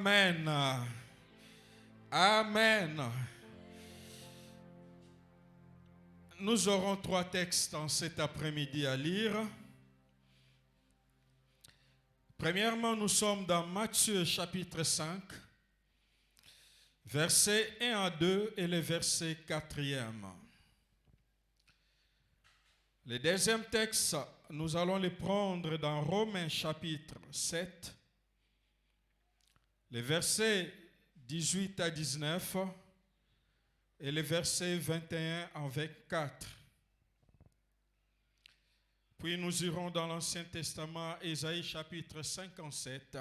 Amen. Amen. Nous aurons 3 textes en cet après-midi à lire. Premièrement, nous sommes dans Matthieu chapitre 5, versets 1 à 2 et le verset 4e. Le deuxième texte, nous allons le prendre dans Romains chapitre 7, les versets 18 à 19 et les versets 21 à 24. Puis nous irons dans l'Ancien Testament, Ésaïe chapitre 57,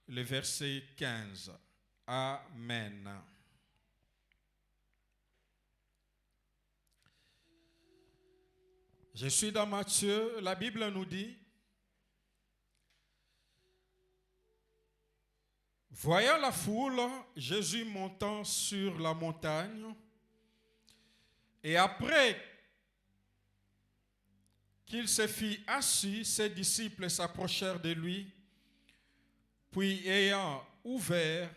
le verset 15. Amen. Je suis dans Matthieu, la Bible nous dit: voyant la foule, Jésus montant sur la montagne, et après qu'il se fit assis, ses disciples s'approchèrent de lui, puis ayant ouvert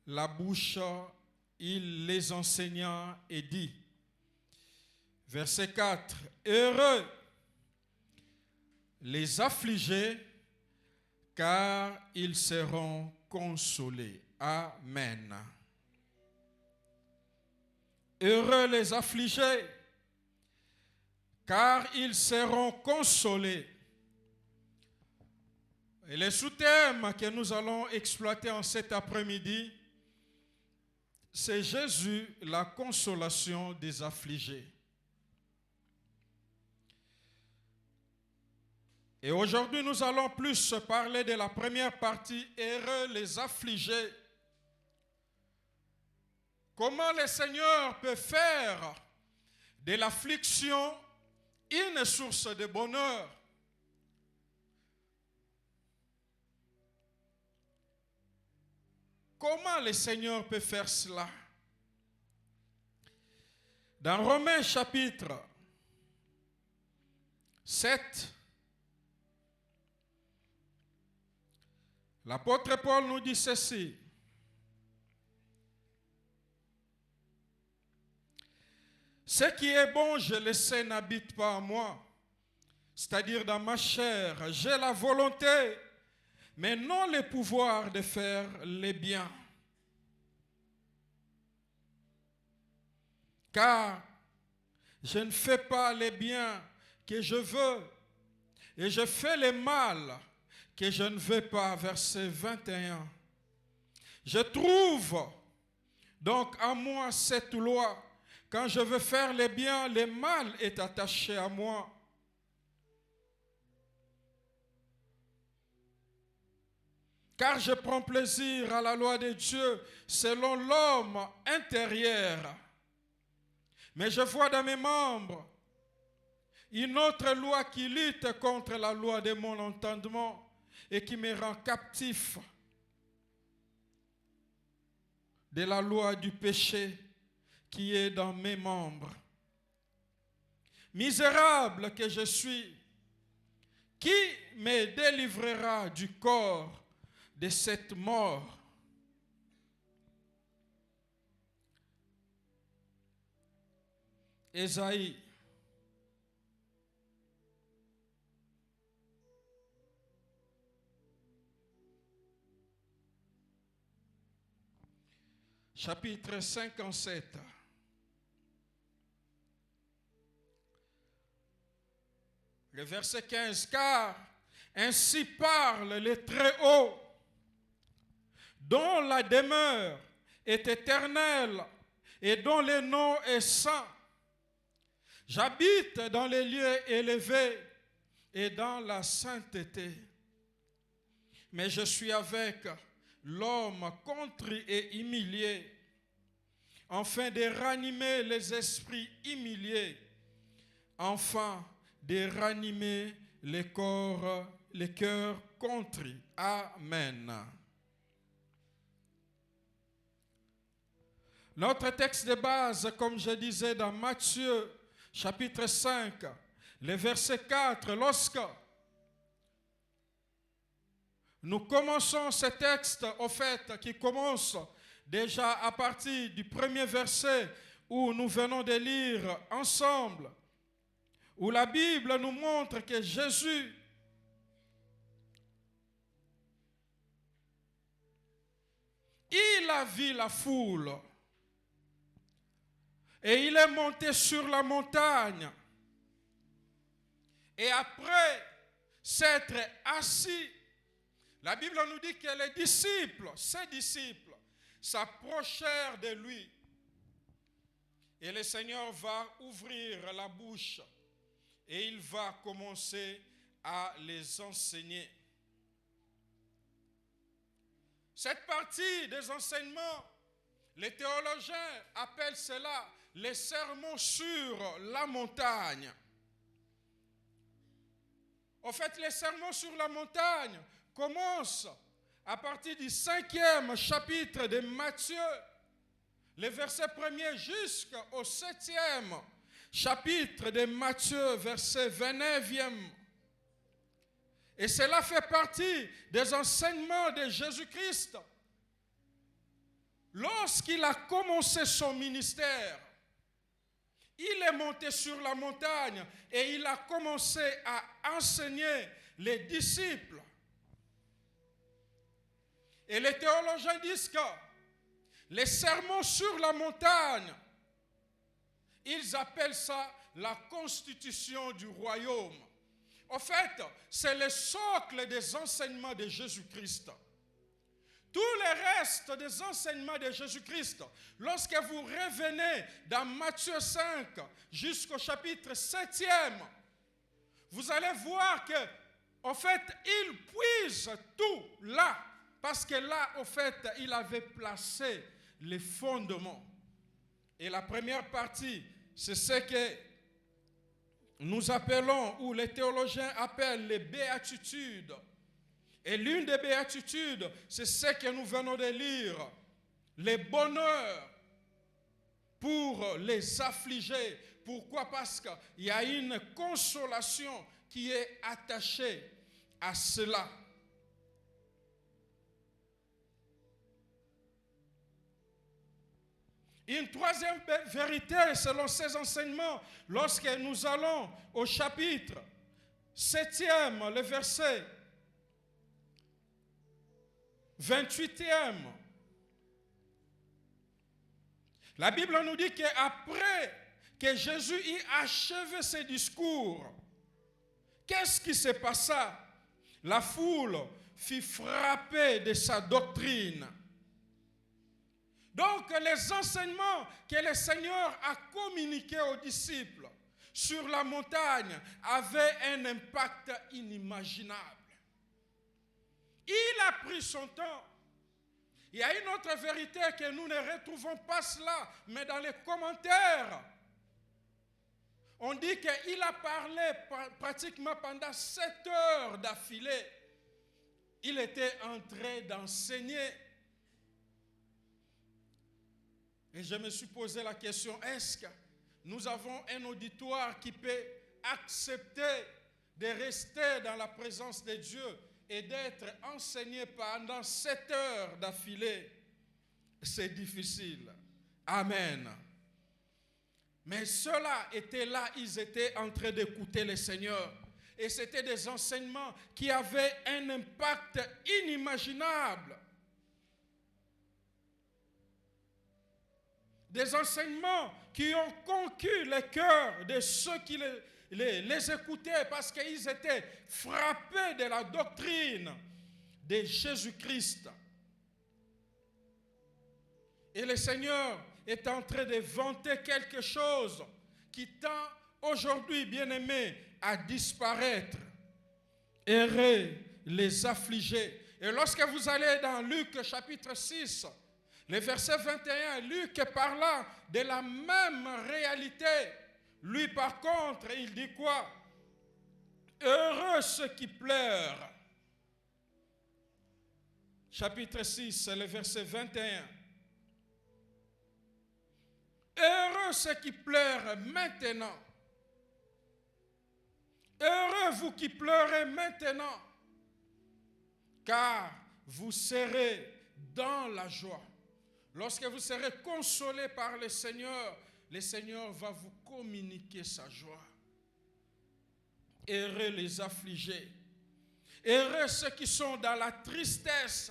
la bouche, il les enseigna et dit, verset 4, heureux les affligés, car ils seront consolés. Amen. Heureux les affligés, car ils seront consolés. Et le sous-thème que nous allons exploiter en cet après-midi, c'est Jésus, la consolation des affligés. Et aujourd'hui, nous allons plus parler de la première partie, heureux les affligés. Comment le Seigneur peut faire de l'affliction une source de bonheur. Comment le Seigneur peut faire cela? Dans Romains chapitre 7, l'apôtre Paul nous dit ceci: ce qui est bon, je le sais, n'habite pas en moi, c'est-à-dire dans ma chair. J'ai la volonté, mais non le pouvoir de faire les biens. Car je ne fais pas les biens que je veux, et je fais le mal que je ne veux pas. Verset 21. Je trouve donc en moi cette loi: quand je veux faire les biens, le mal est attaché à moi. Car je prends plaisir à la loi de Dieu selon l'homme intérieur. Mais je vois dans mes membres une autre loi qui lutte contre la loi de mon entendement et qui me rend captif de la loi du péché qui est dans mes membres. Misérable que je suis, qui me délivrera du corps de cette mort? Ésaïe chapitre 57. Le verset 15, car ainsi parle le Très-Haut, dont la demeure est éternelle et dont le nom est saint. J'habite dans les lieux élevés et dans la sainteté, mais je suis avec l'homme contrit et humilié, afin de ranimer les esprits humiliés, enfin de ranimer les cœurs contrits. Amen. Notre texte de base, comme je disais, dans Matthieu chapitre 5, le verset 4, lorsque nous commençons ce texte, au fait, qui commence déjà à partir du premier verset où nous venons de lire ensemble, où la Bible nous montre que Jésus il a vu la foule et il est monté sur la montagne. Et après s'être assis, la Bible nous dit que les disciples, ses disciples, s'approchèrent de lui. Et le Seigneur va ouvrir la bouche et il va commencer à les enseigner. Cette partie des enseignements, les théologiens appellent cela les sermons sur la montagne. En fait, les sermons sur la montagne commencent à partir du 5e chapitre de Matthieu, le verset 1er jusqu'au 7e chapitre de Matthieu, verset 29e. Et cela fait partie des enseignements de Jésus-Christ. Lorsqu'il a commencé son ministère, il est monté sur la montagne et il a commencé à enseigner les disciples. Et les théologiens disent que les sermons sur la montagne, ils appellent ça la constitution du royaume. En fait, c'est le socle des enseignements de Jésus-Christ. Tout le reste des enseignements de Jésus-Christ, lorsque vous revenez dans Matthieu 5 jusqu'au chapitre 7e, vous allez voir que, en fait, il puise tout là, parce que là, en fait, il avait placé les fondements. Et la première partie, c'est ce que nous appelons, ou les théologiens appellent les béatitudes. Et l'une des béatitudes, c'est ce que nous venons de lire, les bonheurs pour les affligés. Pourquoi? Parce qu'il y a une consolation qui est attachée à cela. Une troisième vérité selon ces enseignements, lorsque nous allons au chapitre 7e, le verset 28e, la Bible nous dit qu'après que Jésus ait achevé ses discours, qu'est-ce qui se passa? La foule fut frappée de sa doctrine. Donc les enseignements que le Seigneur a communiqués aux disciples sur la montagne avaient un impact inimaginable. Il a pris son temps. Il y a une autre vérité que nous ne retrouvons pas cela, mais dans les commentaires, on dit qu'il a parlé pratiquement pendant 7 heures d'affilée. Il était en train d'enseigner. Et je me suis posé la question, est-ce que nous avons un auditoire qui peut accepter de rester dans la présence de Dieu et d'être enseigné pendant 7 heures d'affilée? C'est difficile. Amen. Mais ceux-là étaient là, ils étaient en train d'écouter le Seigneur. Et c'était des enseignements qui avaient un impact inimaginable. Des enseignements qui ont conquis le cœur de ceux qui les écoutaient parce qu'ils étaient frappés de la doctrine de Jésus-Christ. Et le Seigneur est en train de vanter quelque chose qui tend aujourd'hui, bien-aimés, à disparaître. Heureux les affligés. Et lorsque vous allez dans Luc chapitre 6, le verset 21, Luc parlant de la même réalité. Lui, par contre, il dit quoi? Heureux ceux qui pleurent. Chapitre 6, le verset 21. Heureux ceux qui pleurent maintenant. Heureux vous qui pleurez maintenant. car vous serez dans la joie. Lorsque vous serez consolés par le Seigneur va vous communiquer sa joie. Heureux les affligés, heureux ceux qui sont dans la tristesse.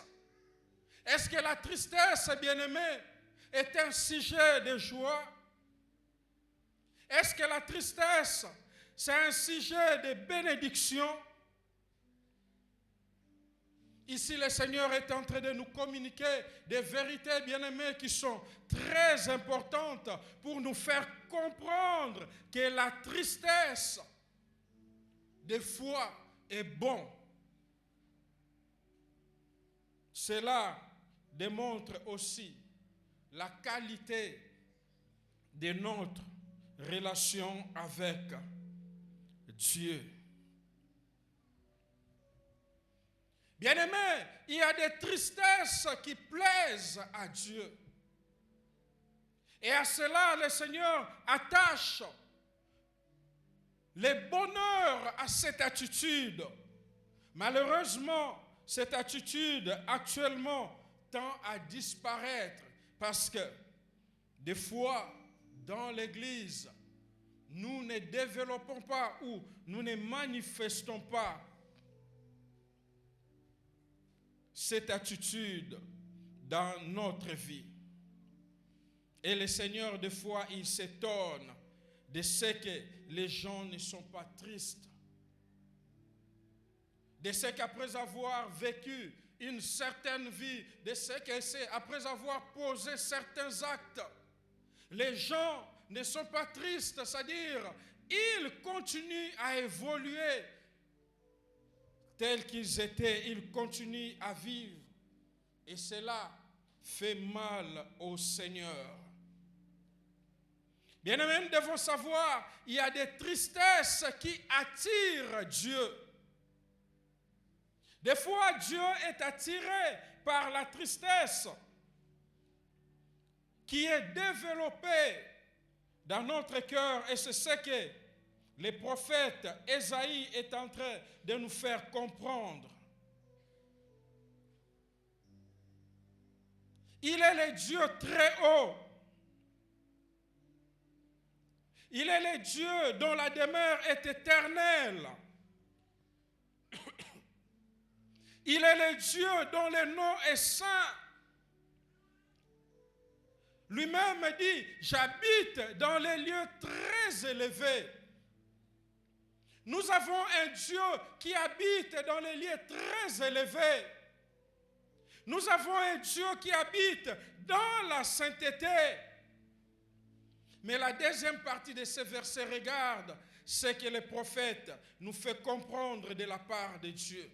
Est-ce que la tristesse, bien-aimé, est un sujet de joie? Est-ce que la tristesse, c'est un sujet de bénédiction? Ici, le Seigneur est en train de nous communiquer des vérités, bien-aimées, qui sont très importantes pour nous faire comprendre que la tristesse, des fois, est bon. Cela démontre aussi la qualité de notre relation avec Dieu. Bien-aimés, il y a des tristesses qui plaisent à Dieu. Et à cela, le Seigneur attache le bonheur à cette attitude. Malheureusement, cette attitude actuellement tend à disparaître parce que des fois, dans l'Église, nous ne développons pas ou nous ne manifestons pas cette attitude dans notre vie. Et le Seigneur, des fois, il s'étonne de ce que les gens ne sont pas tristes. De ce qu'après avoir vécu une certaine vie, de ce que c'est après avoir posé certains actes, les gens ne sont pas tristes, c'est-à-dire ils continuent à évoluer tels qu'ils étaient, ils continuent à vivre. Et cela fait mal au Seigneur. Bien-aimés, nous devons savoir, il y a des tristesses qui attirent Dieu. Des fois, Dieu est attiré par la tristesse qui est développée dans notre cœur. Et c'est ce que le prophète Ésaïe est en train de nous faire comprendre. Il est le Dieu très haut. Il est le Dieu dont la demeure est éternelle. Il est le Dieu dont le nom est saint. Lui-même dit, j'habite dans les lieux très élevés. Nous avons un Dieu qui habite dans les lieux très élevés. Nous avons un Dieu qui habite dans la sainteté. Mais la deuxième partie de ce verset, regarde ce que le prophète nous fait comprendre de la part de Dieu.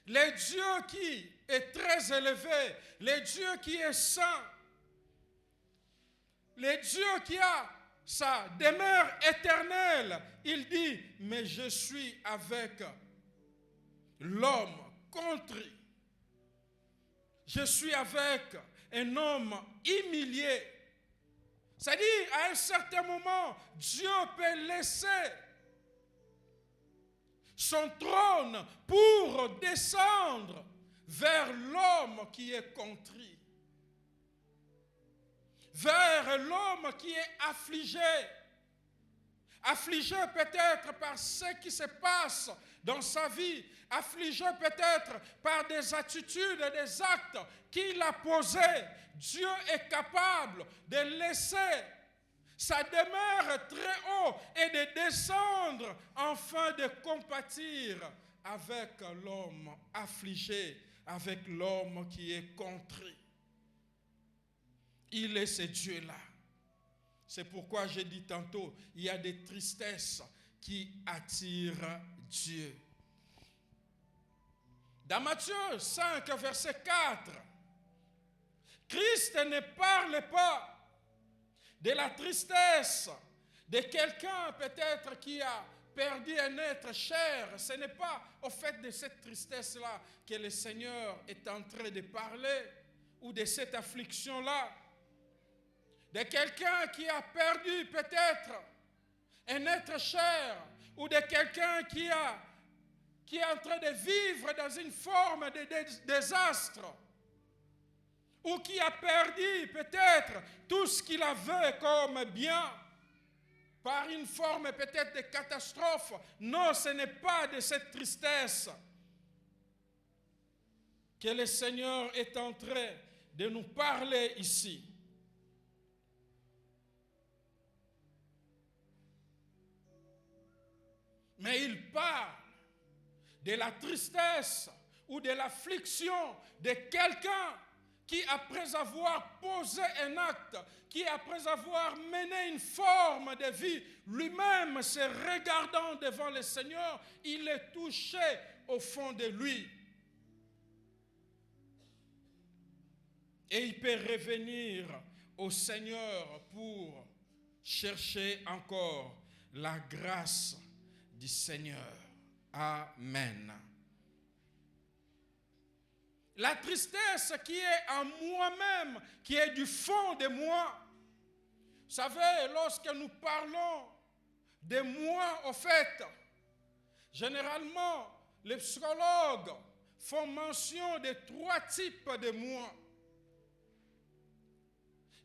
Le Dieu qui est très élevé, le Dieu qui est saint, le Dieu qui a sa demeure éternelle, il dit, mais je suis avec l'homme contrit. Je suis avec un homme humilié. C'est-à-dire, à un certain moment, Dieu peut laisser son trône pour descendre vers l'homme qui est contrit, vers l'homme qui est affligé. Affligé peut-être par ce qui se passe dans sa vie, affligé peut-être par des attitudes et des actes qu'il a posés. Dieu est capable de laisser sa demeure très haut et de descendre afin de compatir avec l'homme affligé, avec l'homme qui est contrit. Il est ce Dieu-là. C'est pourquoi j'ai dit tantôt, il y a des tristesses qui attirent Dieu. Dans Matthieu 5, verset 4, Christ ne parle pas de la tristesse de quelqu'un peut-être qui a perdu un être cher. Ce n'est pas au fait de cette tristesse-là que le Seigneur est en train de parler, ou de cette affliction-là. De quelqu'un qui a perdu peut-être un être cher, ou de quelqu'un qui a qui est en train de vivre dans une forme de désastre, ou qui a perdu peut-être tout ce qu'il avait comme bien, par une forme peut-être de catastrophe. Non, ce n'est pas de cette tristesse que le Seigneur est en train de nous parler ici. Mais il parle de la tristesse ou de l'affliction de quelqu'un qui, après avoir posé un acte, qui, après avoir mené une forme de vie, lui-même se regardant devant le Seigneur, il est touché au fond de lui. Et il peut revenir au Seigneur pour chercher encore la grâce du Seigneur. Amen. La tristesse qui est en moi-même, qui est du fond de moi. Vous savez, lorsque nous parlons de moi, au fait, généralement, les psychologues font mention de 3 types de moi.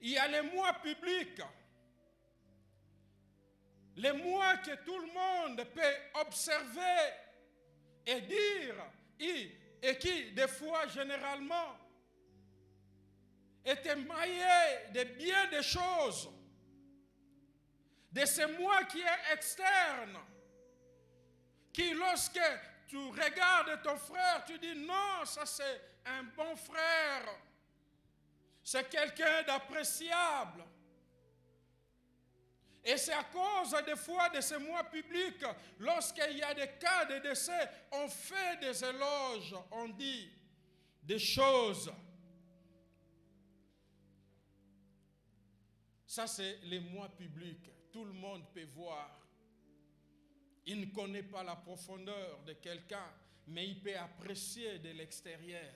Il y a les moi publics, les moi que tout le monde peut observer et dire, et qui, des fois, généralement, est émaillé de bien des choses, de ce moi qui est externe, qui, lorsque tu regardes ton frère, tu dis non, ça c'est un bon frère, c'est quelqu'un d'appréciable. Et c'est à cause des fois de ce moi public, lorsqu'il y a des cas de décès, on fait des éloges, on dit des choses. Ça, c'est les moi publics. Tout le monde peut voir. Il ne connaît pas la profondeur de quelqu'un, mais il peut apprécier de l'extérieur.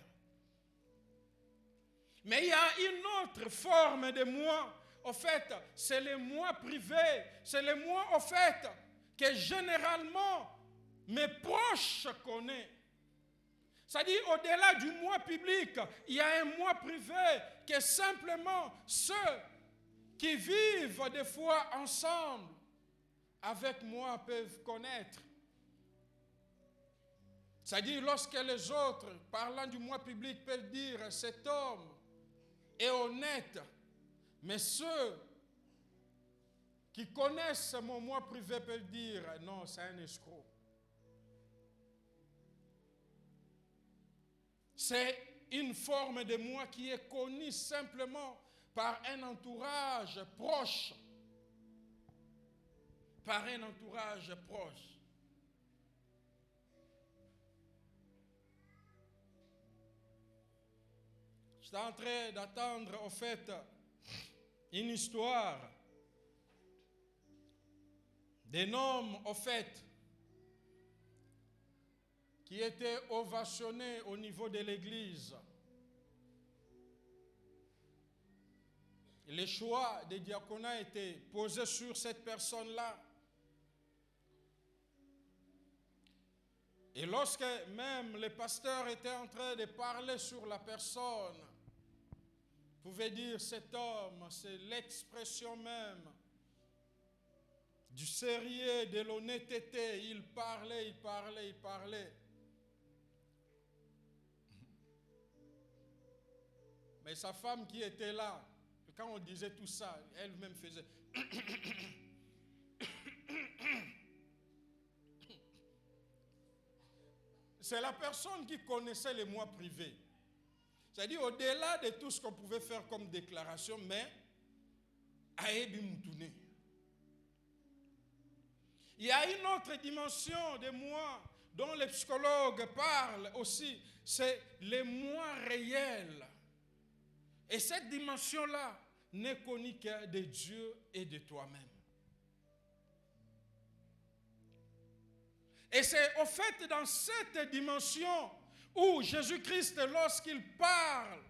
Mais il y a une autre forme de moi. En fait, c'est le moi privé. C'est le moi, en fait, que généralement mes proches connaissent. C'est-à-dire, au-delà du moi public, il y a un moi privé que simplement ceux qui vivent des fois ensemble avec moi peuvent connaître. C'est-à-dire, lorsque les autres, parlant du moi public, peuvent dire cet homme est honnête, mais ceux qui connaissent mon moi privé peuvent dire non, c'est un escroc. C'est une forme de moi qui est connue simplement par un entourage proche. Par un entourage proche. J'étais en train d'attendre, en fait, une histoire d'un homme, en fait, qui était ovationné au niveau de l'église. Le choix des diaconats était posé sur cette personne-là. Et lorsque même le pasteur était en train de parler sur la personne, vous pouvez dire cet homme, c'est l'expression même du sérieux, de l'honnêteté. Il parlait. Mais sa femme qui était là, quand on disait tout ça, elle-même faisait... C'est la personne qui connaissait les moi privés. C'est-à-dire au-delà de tout ce qu'on pouvait faire comme déclaration, mais Aebi Moutoune. Il y a une autre dimension de moi dont les psychologues parlent aussi, c'est les moi réels. Et cette dimension-là n'est connue que de Dieu et de toi-même. Et c'est au fait dans cette dimension où Jésus-Christ, lorsqu'il parle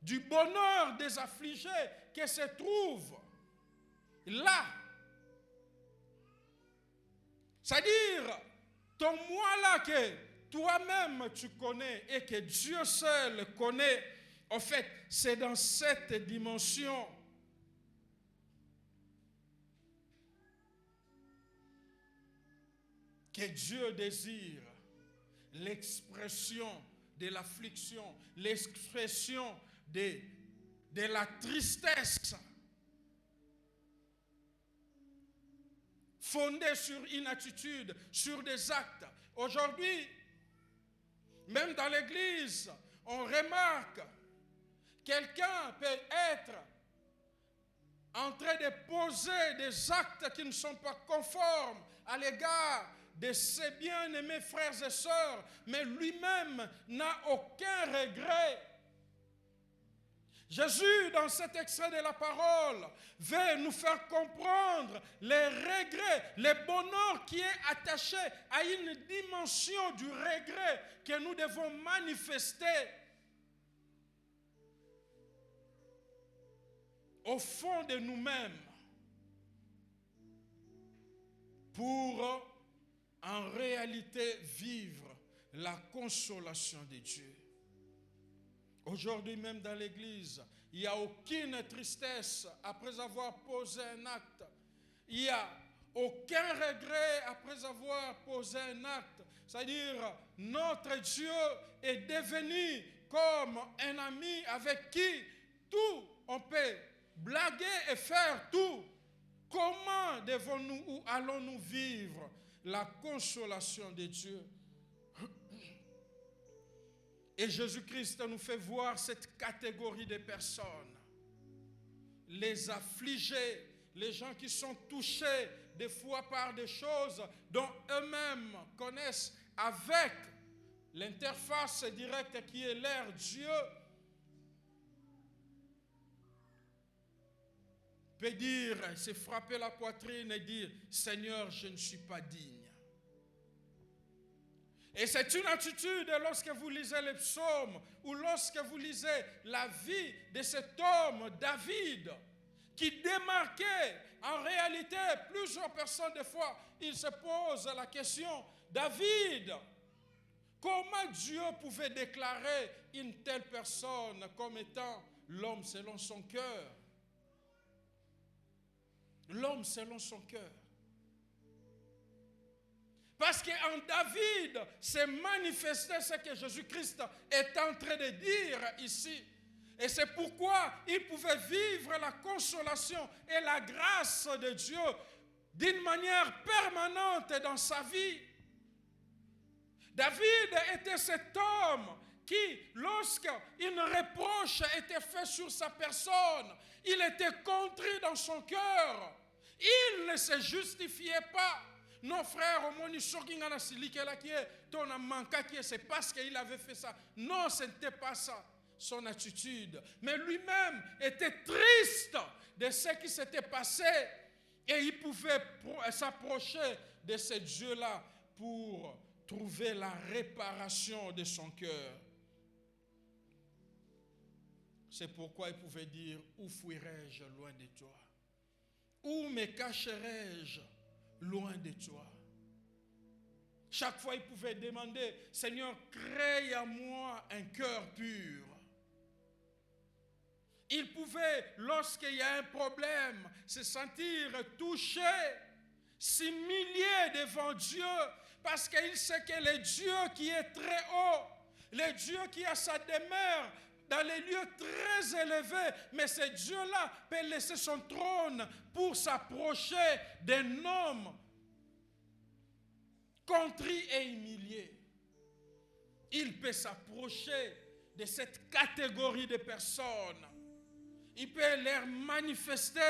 du bonheur des affligés, que se trouve là, C'est-à-dire, ton moi-là que toi-même tu connais et que Dieu seul connaît, en fait, c'est dans cette dimension que Dieu désire l'expression de l'affliction, l'expression de la tristesse fondée sur une attitude, sur des actes. Aujourd'hui, même dans l'église, on remarque quelqu'un peut être en train de poser des actes qui ne sont pas conformes à l'égard de ses bien-aimés frères et sœurs, mais lui-même n'a aucun regret. Jésus, dans cet extrait de la parole, veut nous faire comprendre les regrets, le bonheur qui est attaché à une dimension du regret que nous devons manifester au fond de nous-mêmes pour en réalité vivre la consolation de Dieu. Aujourd'hui même dans l'église, il n'y a aucune tristesse après avoir posé un acte. Il n'y a aucun regret après avoir posé un acte. C'est-à-dire, notre Dieu est devenu comme un ami avec qui tout, on peut blaguer et faire tout. Comment devons-nous ou allons-nous vivre la consolation de Dieu? Et Jésus-Christ nous fait voir cette catégorie de personnes. Les affligés, les gens qui sont touchés des fois par des choses dont eux-mêmes connaissent avec l'interface directe qui est leur Dieu, peut dire, se frapper la poitrine et dire, Seigneur, je ne suis pas digne. Et c'est une attitude lorsque vous lisez les psaumes ou lorsque vous lisez la vie de cet homme, David, qui démarquait en réalité plusieurs personnes, des fois, ils se posent la question, David, comment Dieu pouvait déclarer une telle personne comme étant l'homme selon son cœur? L'homme selon son cœur. Parce qu'en David s'est manifesté ce que Jésus-Christ est en train de dire ici. Et c'est pourquoi il pouvait vivre la consolation et la grâce de Dieu d'une manière permanente dans sa vie. David était cet homme qui, lorsqu'une reproche était faite sur sa personne, il était contrit dans son cœur. Il ne se justifiait pas. Non, frère, c'est parce qu'il avait fait ça. Non, ce n'était pas ça, son attitude. Mais lui-même était triste de ce qui s'était passé. Et il pouvait s'approcher de ce Dieu-là pour trouver la réparation de son cœur. C'est pourquoi il pouvait dire, où fuirai-je loin de toi? Où me cacherai-je loin de toi? Chaque fois, il pouvait demander, Seigneur, crée en moi un cœur pur. Il pouvait, lorsqu'il y a un problème, se sentir touché, s'humilier devant Dieu, parce qu'il sait que le Dieu qui est très haut, le Dieu qui a sa demeure dans les lieux très élevés, mais ce Dieu-là peut laisser son trône pour s'approcher d'un homme contrit et humilié. Il peut s'approcher de cette catégorie de personnes. Il peut leur manifester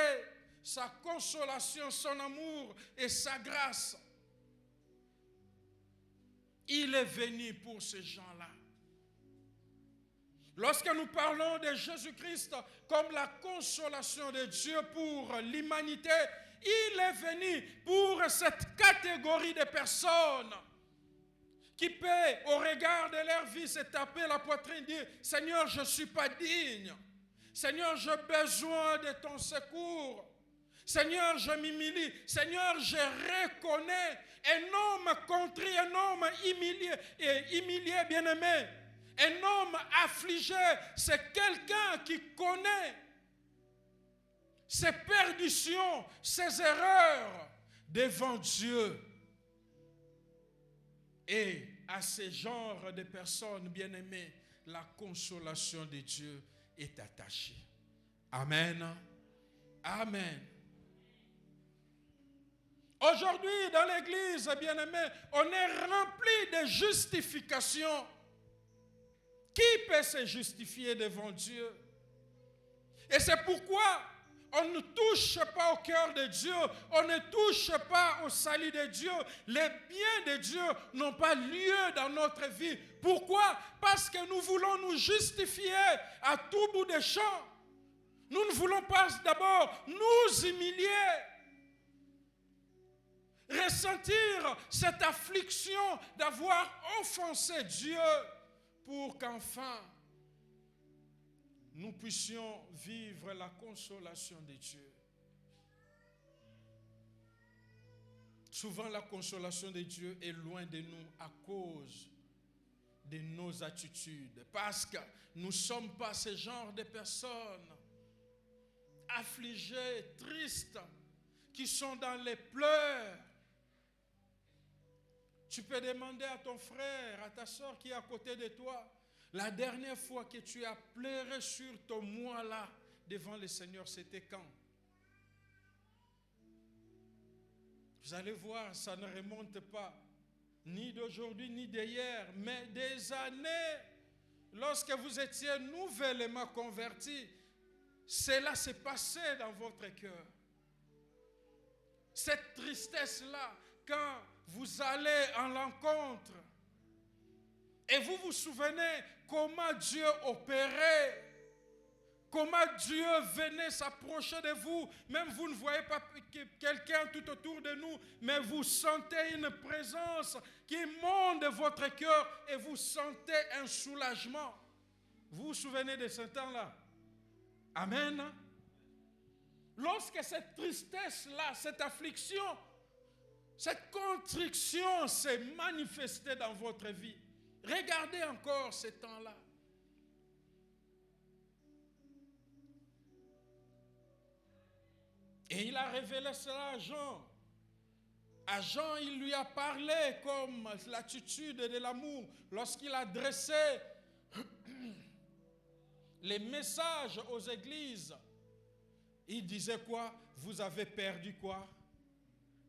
sa consolation, son amour et sa grâce. Il est venu pour ces gens-là. Lorsque nous parlons de Jésus-Christ comme la consolation de Dieu pour l'humanité, il est venu pour cette catégorie de personnes qui peut, au regard de leur vie, se taper la poitrine et dire, Seigneur, je ne suis pas digne. Seigneur, j'ai besoin de ton secours. Seigneur, je m'humilie. Seigneur, je reconnais un homme contrit, un homme humilié, bien-aimé. Un homme affligé, c'est quelqu'un qui connaît ses perditions, ses erreurs devant Dieu. Et à ce genre de personnes, bien-aimées, la consolation de Dieu est attachée. Amen. Amen. Aujourd'hui, dans l'église, bien-aimés, on est rempli de justifications. Qui peut se justifier devant Dieu? Et c'est pourquoi on ne touche pas au cœur de Dieu, on ne touche pas au salut de Dieu. Les biens de Dieu n'ont pas lieu dans notre vie. Pourquoi? Parce que nous voulons nous justifier à tout bout de champ. Nous ne voulons pas d'abord nous humilier, ressentir cette affliction d'avoir offensé Dieu pour qu'enfin nous puissions vivre la consolation de Dieu. Souvent, la consolation de Dieu est loin de nous à cause de nos attitudes. Parce que nous ne sommes pas ce genre de personnes affligées, tristes, qui sont dans les pleurs. Tu peux demander à ton frère, à ta soeur qui est à côté de toi, la dernière fois que tu as pleuré sur ton moi-là devant le Seigneur, c'était quand? Vous allez voir, ça ne remonte pas, ni d'aujourd'hui, ni d'hier, mais des années. Lorsque vous étiez nouvellement convertis, cela s'est passé dans votre cœur. Cette tristesse-là, quand vous allez en l'encontre, et vous vous souvenez comment Dieu opérait, comment Dieu venait s'approcher de vous. Même vous ne voyez pas quelqu'un tout autour de nous, mais vous sentez une présence qui monte de votre cœur et vous sentez un soulagement. Vous vous souvenez de ce temps-là? Amen. Lorsque cette tristesse-là, cette affliction, cette contrition s'est manifestée dans votre vie, regardez encore ce temps-là. Et il a révélé cela à Jean. À Jean, il lui a parlé comme l'attitude de l'amour lorsqu'il adressait les messages aux églises. Il disait quoi? Vous avez perdu quoi?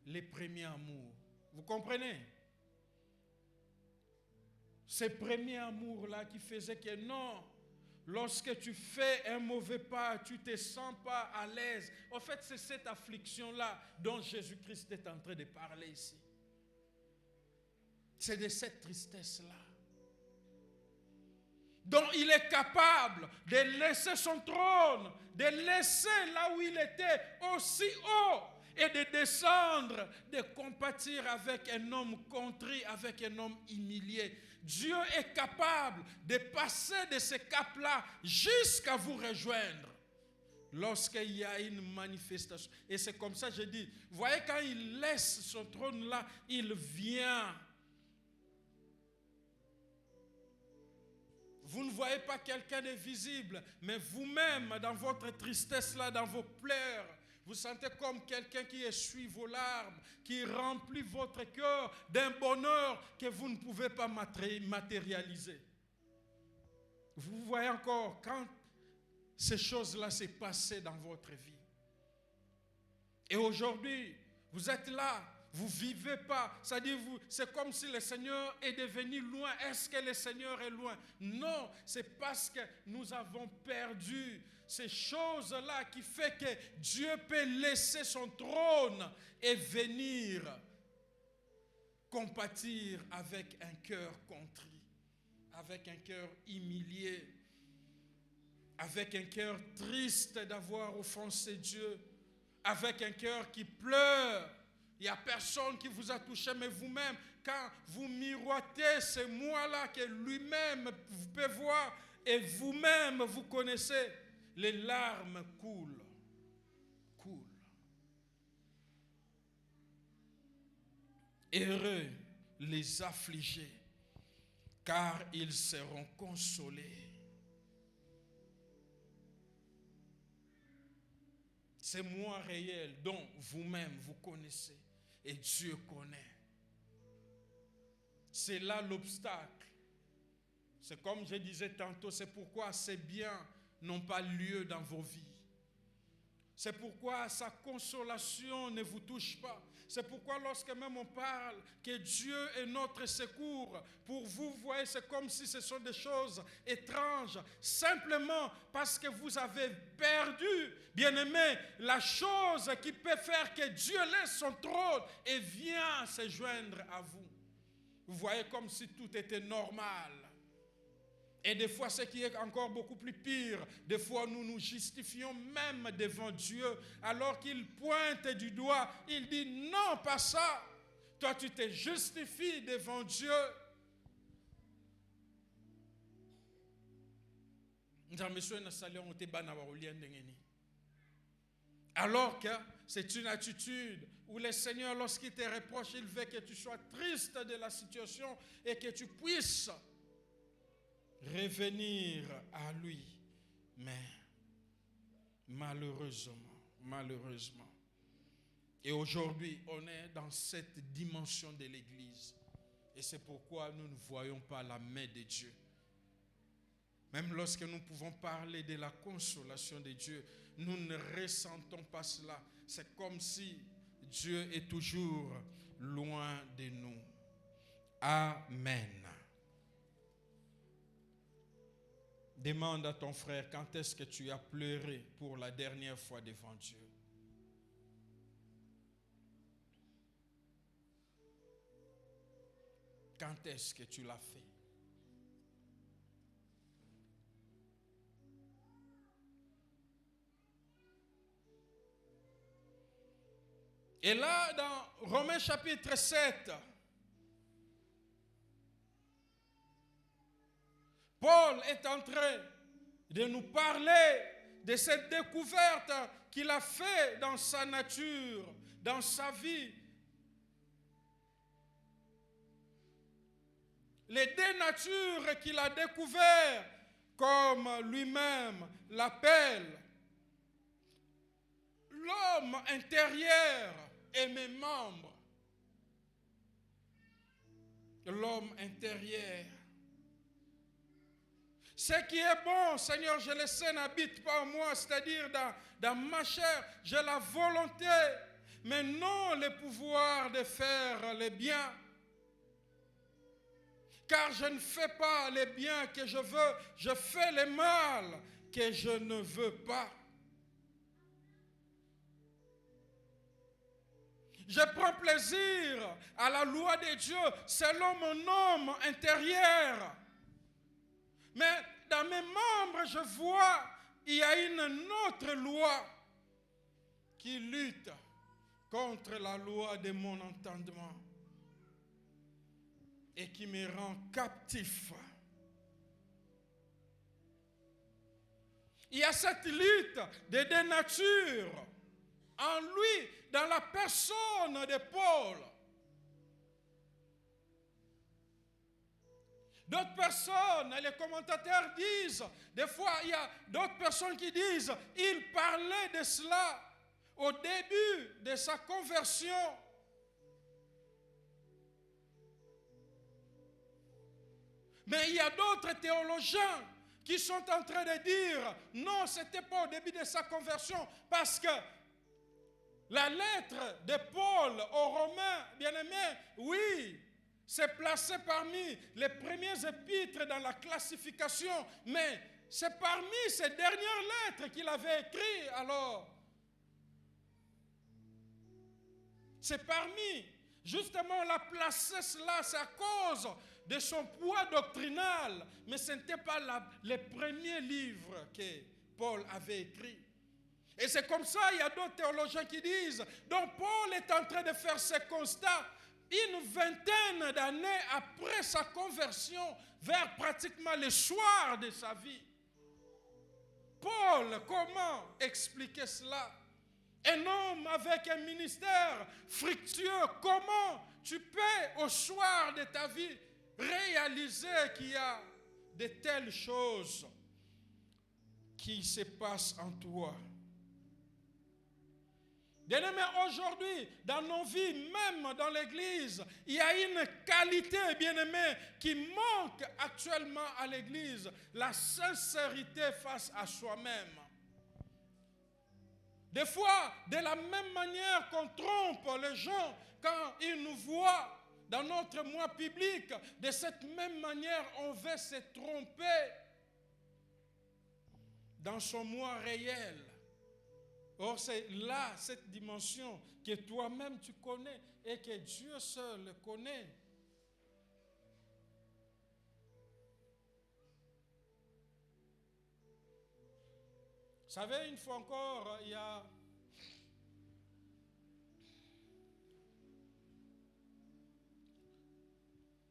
Les premiers amours. Vous comprenez? Ces premiers amours-là qui faisaient que non, lorsque tu fais un mauvais pas, tu ne te sens pas à l'aise. En fait, c'est cette affliction-là dont Jésus-Christ est en train de parler ici. C'est de cette tristesse-là dont il est capable de laisser son trône, de laisser là où il était aussi haut et de descendre, de compatir avec un homme contrit, avec un homme humilié. Dieu est capable de passer de ce cap-là jusqu'à vous rejoindre lorsqu'il y a une manifestation. Et c'est comme ça que je dis, vous voyez, quand il laisse son trône là, il vient. Vous ne voyez pas quelqu'un de visible, mais vous-même, dans votre tristesse là, dans vos pleurs, vous sentez comme quelqu'un qui essuie vos larmes, qui remplit votre cœur d'un bonheur que vous ne pouvez pas matérialiser. Vous voyez encore quand ces choses-là s'est passé dans votre vie. Et aujourd'hui, vous êtes là, vous ne vivez pas. C'est-à-dire, c'est comme si le Seigneur est devenu loin. Est-ce que le Seigneur est loin? Non, c'est parce que nous avons perdu ces choses-là qui fait que Dieu peut laisser son trône et venir compatir avec un cœur contrit, avec un cœur humilié, avec un cœur triste d'avoir offensé Dieu, avec un cœur qui pleure. Il n'y a personne qui vous a touché, mais vous-même, quand vous miroitez ce moi-là que lui-même vous pouvez voir et vous-même vous connaissez, les larmes coulent. Heureux les affligés, car ils seront consolés. C'est moi réel dont vous-même vous connaissez et Dieu connaît. C'est là l'obstacle. C'est comme je disais tantôt, c'est pourquoi ces biens n'ont pas lieu dans vos vies. C'est pourquoi sa consolation ne vous touche pas. C'est pourquoi lorsque même on parle que Dieu est notre secours, pour vous, vous voyez, c'est comme si ce sont des choses étranges, simplement parce que vous avez perdu, bien-aimé, la chose qui peut faire que Dieu laisse son trône et vient se joindre à vous. Vous voyez comme si tout était normal. Et des fois, ce qui est encore beaucoup plus pire, des fois nous nous justifions même devant Dieu, alors qu'il pointe du doigt, il dit non, pas ça. Toi, tu te justifies devant Dieu. Alors que c'est une attitude où le Seigneur, lorsqu'il te reproche, il veut que tu sois triste de la situation et que tu puisses revenir à lui. Mais malheureusement, et aujourd'hui, on est dans cette dimension de l'Église. Et c'est pourquoi nous ne voyons pas la main de Dieu. Même lorsque nous pouvons parler de la consolation de Dieu, nous ne ressentons pas cela. C'est comme si Dieu est toujours loin de nous. Amen. Demande à ton frère quand est-ce que tu as pleuré pour la dernière fois devant Dieu. Quand est-ce que tu l'as fait? Et là, dans Romains chapitre 7, Paul est en train de nous parler de cette découverte qu'il a fait dans sa nature, dans sa vie. Les deux natures qu'il a découvertes, comme lui-même l'appelle, l'homme intérieur et mes membres. L'homme intérieur. Ce qui est bon, Seigneur, je le sais, n'habite pas en moi, c'est-à-dire dans ma chair. J'ai la volonté, mais non le pouvoir de faire le bien. Car je ne fais pas le bien que je veux, je fais le mal que je ne veux pas. Je prends plaisir à la loi de Dieu selon mon homme intérieur. Mais dans mes membres, je vois, il y a une autre loi qui lutte contre la loi de mon entendement et qui me rend captif. Il y a cette lutte des deux natures en lui, dans la personne de Paul. D'autres personnes, les commentateurs disent, des fois il y a d'autres personnes qui disent, il parlait de cela au début de sa conversion. Mais il y a d'autres théologiens qui sont en train de dire, non, ce n'était pas au début de sa conversion, parce que la lettre de Paul aux Romains, bien-aimés, oui, c'est placé parmi les premiers épîtres dans la classification, mais c'est parmi ces dernières lettres qu'il avait écrites alors. C'est parmi, justement, on l'a placé cela, c'est à cause de son poids doctrinal, mais ce n'était pas le premier livre que Paul avait écrit. Et c'est comme ça, il y a d'autres théologiens qui disent, donc Paul est en train de faire ce constat une vingtaine d'années après sa conversion, vers pratiquement le soir de sa vie. Paul, comment expliquer cela? Un homme avec un ministère fructueux, comment tu peux au soir de ta vie réaliser qu'il y a de telles choses qui se passent en toi. Bien-aimés, aujourd'hui, dans nos vies, même dans l'église, il y a une qualité, bien-aimés, qui manque actuellement à l'église. La sincérité face à soi-même. Des fois, de la même manière qu'on trompe les gens quand ils nous voient dans notre moi public, de cette même manière, on veut se tromper dans son moi réel. Or, c'est là, cette dimension que toi-même tu connais et que Dieu seul connaît. Vous savez, une fois encore, il y a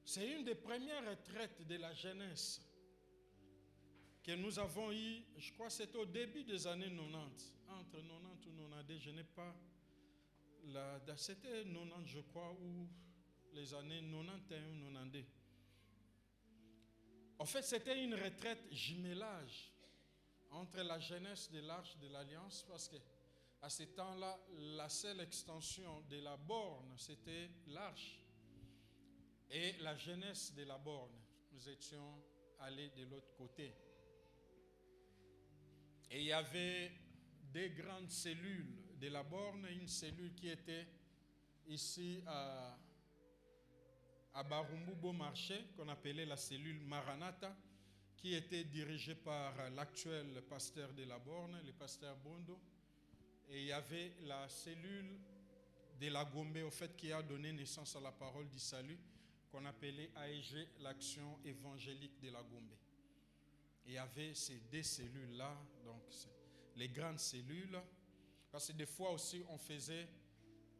c'est une des premières retraites de la jeunesse que nous avons eu, je crois que c'était au début des années 90, entre 90 ou 92, je n'ai pas la date, c'était 90 je crois, ou les années 91 ou 92. En fait, c'était une retraite jumelage entre la jeunesse de l'Arche de l'Alliance, parce que à ce temps-là, la seule extension de la borne, c'était l'Arche. Et la jeunesse de la borne, nous étions allés de l'autre côté. Et il y avait deux grandes cellules de la borne, une cellule qui était ici à Barumbu Beaumarchais, qu'on appelait la cellule Maranatha, qui était dirigée par l'actuel pasteur de la borne, le pasteur Bondo. Et il y avait la cellule de la Gombe, au fait, qui a donné naissance à la parole du salut, qu'on appelait AEG, l'action évangélique de la Gombe. Et il y avait ces deux cellules-là, donc les grandes cellules, parce que des fois aussi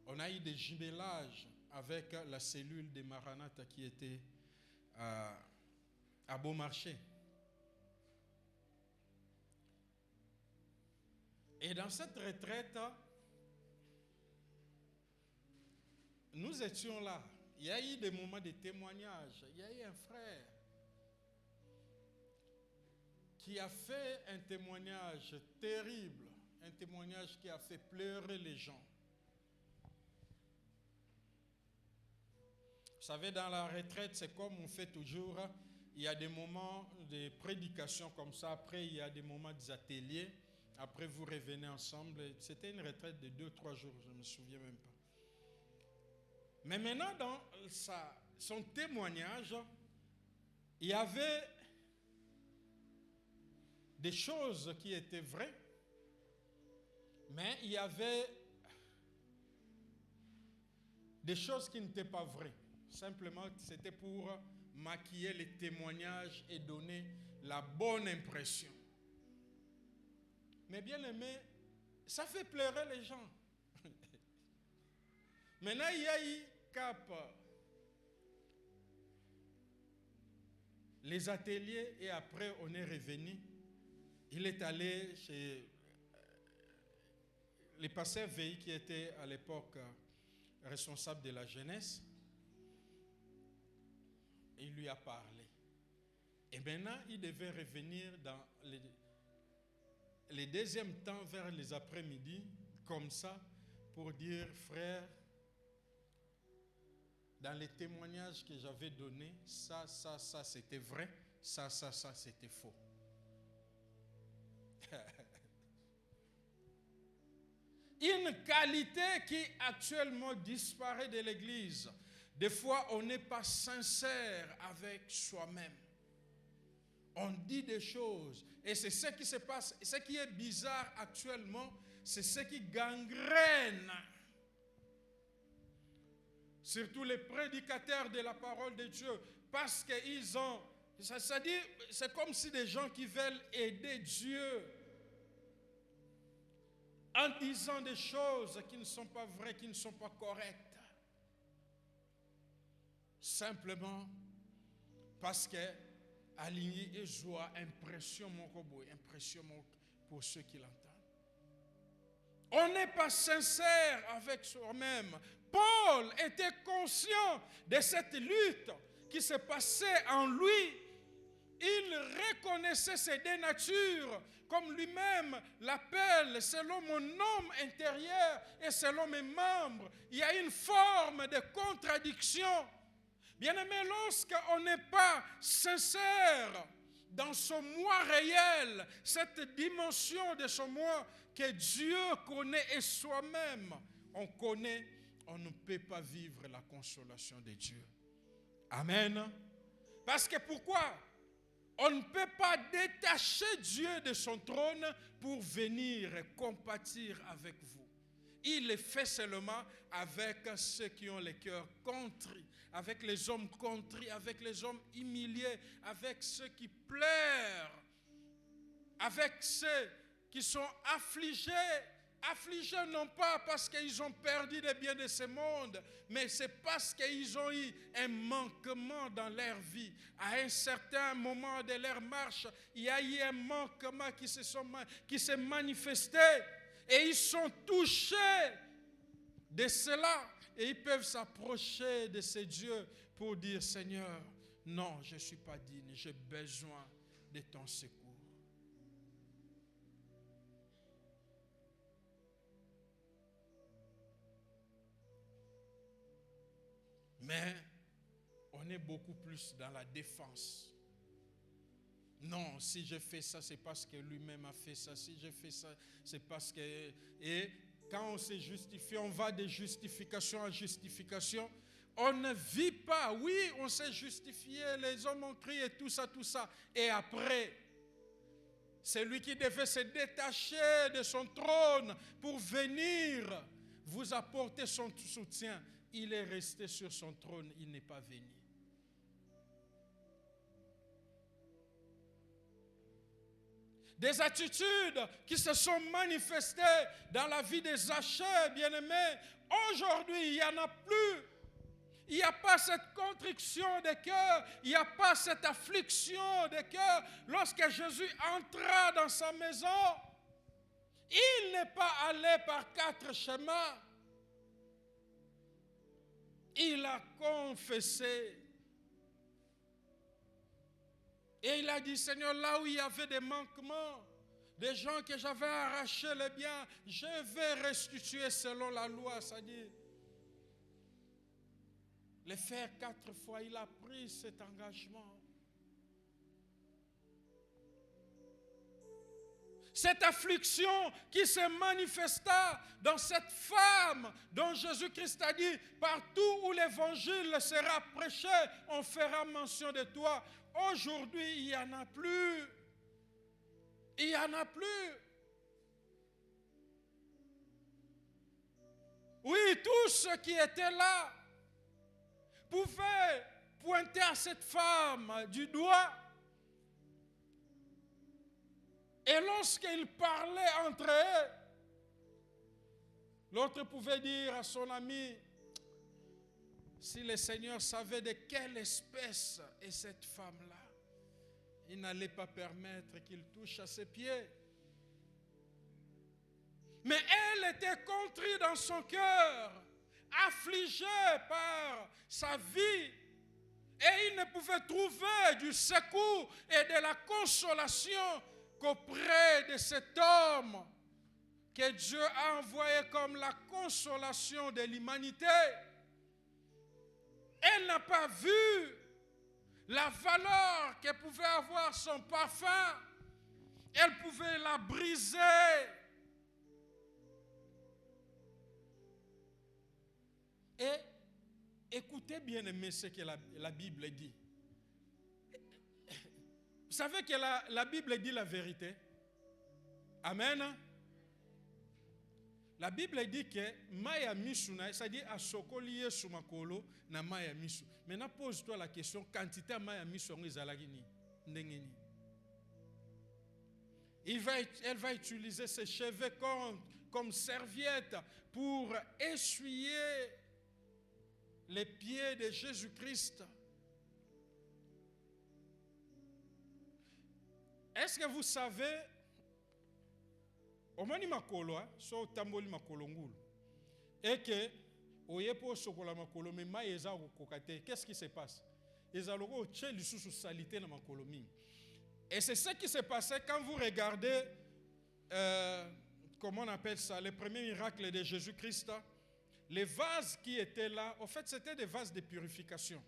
on a eu des jumelages avec la cellule de Maranatha qui était à Beaumarchais. Et dans cette retraite, nous étions là. Il y a eu des moments de témoignage. Il y a eu un frère qui a fait un témoignage terrible, un témoignage qui a fait pleurer les gens. Vous savez, dans la retraite, c'est comme on fait toujours. Il y a des moments de prédication comme ça. Après, il y a des moments des ateliers. Après, vous revenez ensemble. C'était une retraite de 2-3 jours, je ne me souviens même pas. Mais maintenant, dans son témoignage, il y avait des choses qui étaient vraies, mais il y avait des choses qui n'étaient pas vraies. Simplement, c'était pour maquiller les témoignages et donner la bonne impression. Mais bien aimé, ça fait pleurer les gens. Maintenant, il y a eu Cap, les ateliers, et après on est revenu. Il est allé chez le pasteur Veil, qui était à l'époque responsable de la jeunesse. Il lui a parlé. Et maintenant, il devait revenir dans les deuxièmes temps, vers les après-midi, comme ça, pour dire, frère, dans les témoignages que j'avais donnés, ça, c'était vrai, ça, c'était faux. Une qualité qui actuellement disparaît de l'Église. Des fois, on n'est pas sincère avec soi-même. On dit des choses. Et c'est ce qui se passe. Ce qui est bizarre actuellement, c'est ce qui gangrène surtout les prédicateurs de la parole de Dieu, parce qu'ils ont, ça dit, c'est comme si des gens qui veulent aider Dieu en disant des choses qui ne sont pas vraies, qui ne sont pas correctes. Simplement parce que aligné et joie, impression pour ceux qui l'entendent. On n'est pas sincère avec soi-même. Paul était conscient de cette lutte qui se passait en lui. Il reconnaissait ses deux natures, comme lui-même l'appelle, selon mon homme intérieur et selon mes membres. Il y a une forme de contradiction. Bien-aimé, lorsqu'on n'est pas sincère dans son moi réel, cette dimension de son moi que Dieu connaît et soi-même on connaît, on ne peut pas vivre la consolation de Dieu. Amen. Parce que pourquoi? On ne peut pas détacher Dieu de son trône pour venir compatir avec vous. Il le fait seulement avec ceux qui ont le cœur contrit, avec les hommes contrits, avec les hommes humiliés, avec ceux qui pleurent, avec ceux qui sont affligés. Affligés non pas parce qu'ils ont perdu les biens de ce monde, mais c'est parce qu'ils ont eu un manquement dans leur vie. À un certain moment de leur marche, il y a eu un manquement qui s'est manifesté et ils sont touchés de cela et ils peuvent s'approcher de ce Dieu pour dire: Seigneur, non, je ne suis pas digne, j'ai besoin de ton secours. Mais on est beaucoup plus dans la défense. Non, si je fais ça, c'est parce que lui-même a fait ça. Si je fais ça, c'est parce que... Et quand on se justifie, on va de justification en justification. On ne vit pas. Oui, on s'est justifié, les hommes ont crié, tout ça. Et après, celui qui devait se détacher de son trône pour venir vous apporter son soutien, il est resté sur son trône, il n'est pas venu. Des attitudes qui se sont manifestées dans la vie des Zachée, bien-aimés, aujourd'hui, il n'y en a plus. Il n'y a pas cette contrition de cœur, il n'y a pas cette affliction de cœur. Lorsque Jésus entra dans sa maison, il n'est pas allé par 4 chemins. Il a confessé. Et il a dit: Seigneur, là où il y avait des manquements, des gens que j'avais arraché les biens, je vais restituer selon la loi. C'est-à-dire, le faire 4 fois, il a pris cet engagement. Cette affliction qui se manifesta dans cette femme dont Jésus-Christ a dit: partout où l'évangile sera prêché, on fera mention de toi. Aujourd'hui, il n'y en a plus. Il n'y en a plus. Oui, tous ceux qui étaient là pouvaient pointer à cette femme du doigt. Et lorsqu'ils parlaient entre eux, l'autre pouvait dire à son ami: si le Seigneur savait de quelle espèce est cette femme-là, il n'allait pas permettre qu'il touche à ses pieds. Mais elle était contrite dans son cœur, affligée par sa vie. Et il ne pouvait trouver du secours et de la consolation qu'auprès de cet homme que Dieu a envoyé comme la consolation de l'humanité. Elle n'a pas vu la valeur que pouvait avoir son parfum. Elle pouvait la briser. Et écoutez bien, aimé, ce que la Bible dit. Vous savez que la Bible dit la vérité. Amen. La Bible dit que maya misu, c'est-à-dire à sokoliye sumakolo na maya misu. Maintenant pose-toi la question, quantité maya misu ngizalagini ndengeni. Elle va utiliser ses cheveux comme serviette pour essuyer les pieds de Jésus-Christ. Est-ce que vous savez, omoni makolo, so tamboli makolo ngulu, et que Qu'est-ce qui se passe? Et c'est ce qui s'est passé quand vous regardez, comment on appelle ça, les premiers miracles de Jésus-Christ. Les vases qui étaient là, en fait, c'était des vases de purification.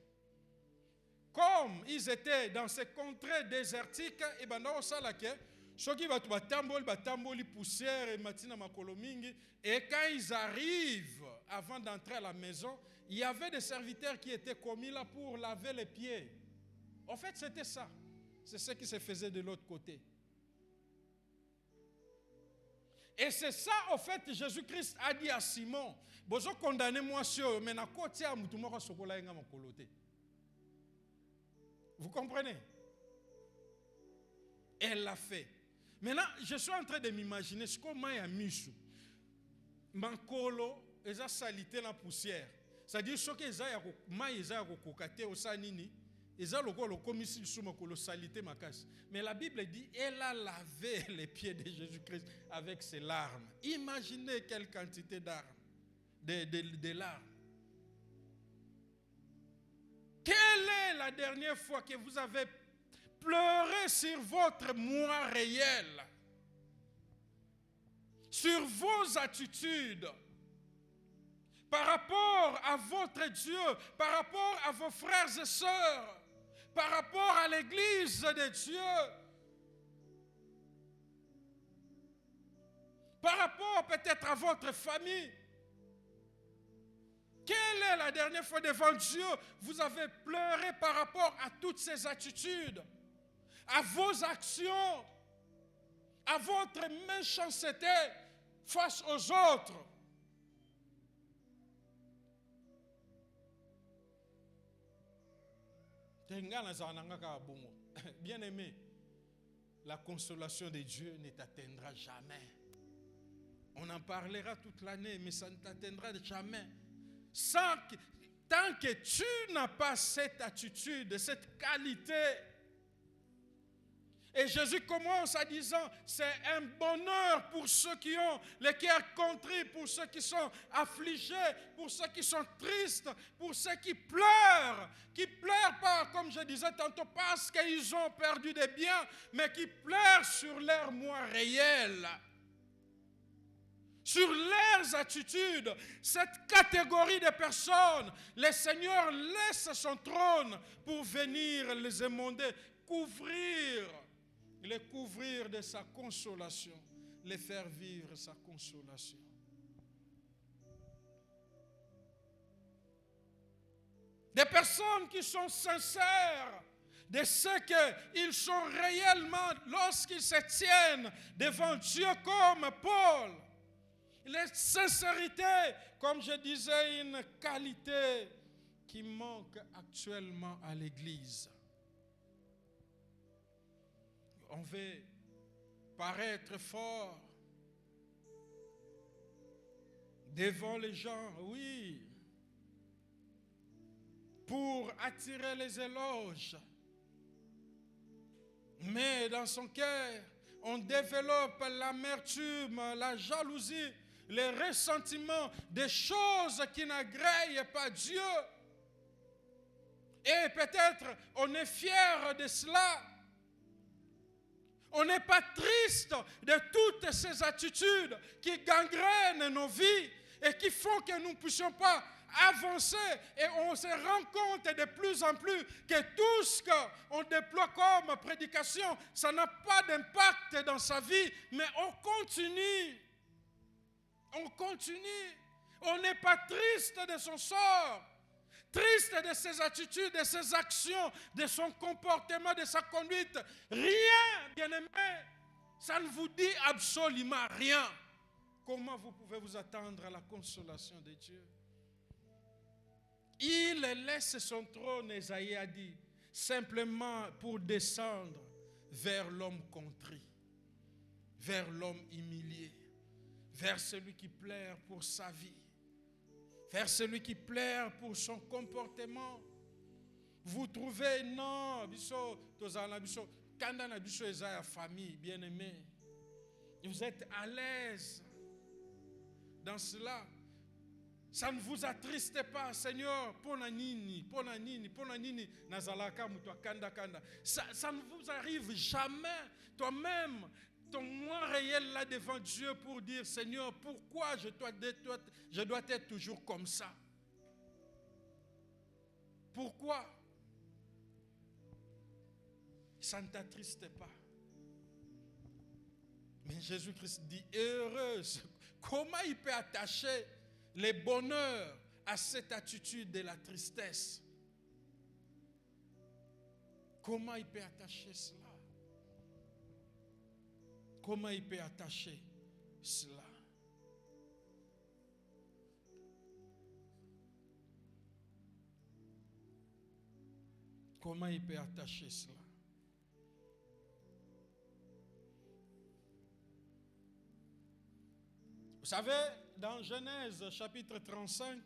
Comme ils étaient dans ces contrées désertiques, et ben dans ça là que ceux qui batamboli poussière et matina makolo mingi, et quand ils arrivent avant d'entrer à la maison, il y avait des serviteurs qui étaient commis là pour laver les pieds. En fait, c'était ça. C'est ce qui se faisait de l'autre côté. Et c'est ça, en fait, Jésus-Christ a dit à Simon, bozo condamné moi sur mais na côté à mutumoko sokola nga makolote. Vous comprenez? Elle l'a fait. Maintenant, je suis en train de m'imaginer ce qu'on m'a mis. Mankolo, ils ont salité la poussière. C'est-à-dire ce qu'ils ont kokate au sanini, ils ont commis le salité ma casse. Mais la Bible dit, elle a lavé les pieds de Jésus-Christ avec ses larmes. Imaginez quelle quantité d'armes, de larmes. Quelle est la dernière fois que vous avez pleuré sur votre moi réel, sur vos attitudes, par rapport à votre Dieu, par rapport à vos frères et sœurs, par rapport à l'église de Dieu, par rapport peut-être à votre famille? Quelle est la dernière fois devant Dieu vous avez pleuré par rapport à toutes ces attitudes, à vos actions, à votre méchanceté face aux autres? Bien-aimé, la consolation de Dieu ne t'atteindra jamais. On en parlera toute l'année, mais ça ne t'atteindra jamais. Tant que tu n'as pas cette attitude, cette qualité. Et Jésus commence en disant, c'est un bonheur pour ceux qui ont le cœur contrit, pour ceux qui sont affligés, pour ceux qui sont tristes, pour ceux qui pleurent pas, comme je disais tantôt, parce qu'ils ont perdu des biens, mais qui pleurent sur leur moi réel, sur leurs attitudes. Cette catégorie de personnes, le Seigneur laisse son trône pour venir les émonder, les couvrir de sa consolation, les faire vivre sa consolation. Des personnes qui sont sincères de ce qu'ils sont réellement lorsqu'ils se tiennent devant Dieu comme Paul. La sincérité, comme je disais, une qualité qui manque actuellement à l'Église. On veut paraître fort devant les gens, oui, pour attirer les éloges. Mais dans son cœur, on développe l'amertume, la jalousie, les ressentiments, des choses qui n'agréent pas Dieu. Et peut-être on est fier de cela. On n'est pas triste de toutes ces attitudes qui gangrènent nos vies et qui font que nous ne puissions pas avancer. Et on se rend compte de plus en plus que tout ce qu'on déploie comme prédication, ça n'a pas d'impact dans sa vie, mais on continue. On continue. On n'est pas triste de son sort, triste de ses attitudes, de ses actions, de son comportement, de sa conduite. Rien, bien-aimé, ça ne vous dit absolument rien. Comment vous pouvez vous attendre à la consolation de Dieu? Il laisse son trône, Esaïe a dit, simplement pour descendre vers l'homme contrit, vers l'homme humilié, vers celui qui pleure pour sa vie, vers celui qui pleure pour son comportement. Vous trouvez, non, famille, bien-aimé, vous êtes à l'aise dans cela. Ça ne vous attriste pas, Seigneur, ponanini, nazalaka mutwa kanda kanda. Ça ne vous arrive jamais, toi-même, ton moi réel là devant Dieu pour dire, Seigneur, pourquoi je dois être toujours comme ça? Pourquoi? Ça ne t'attriste pas. Mais Jésus-Christ dit, heureuse. Comment il peut attacher le bonheur à cette attitude de la tristesse? Comment il peut attacher cela? Comment il peut attacher cela? Comment il peut attacher cela? Vous savez, dans Genèse chapitre 35,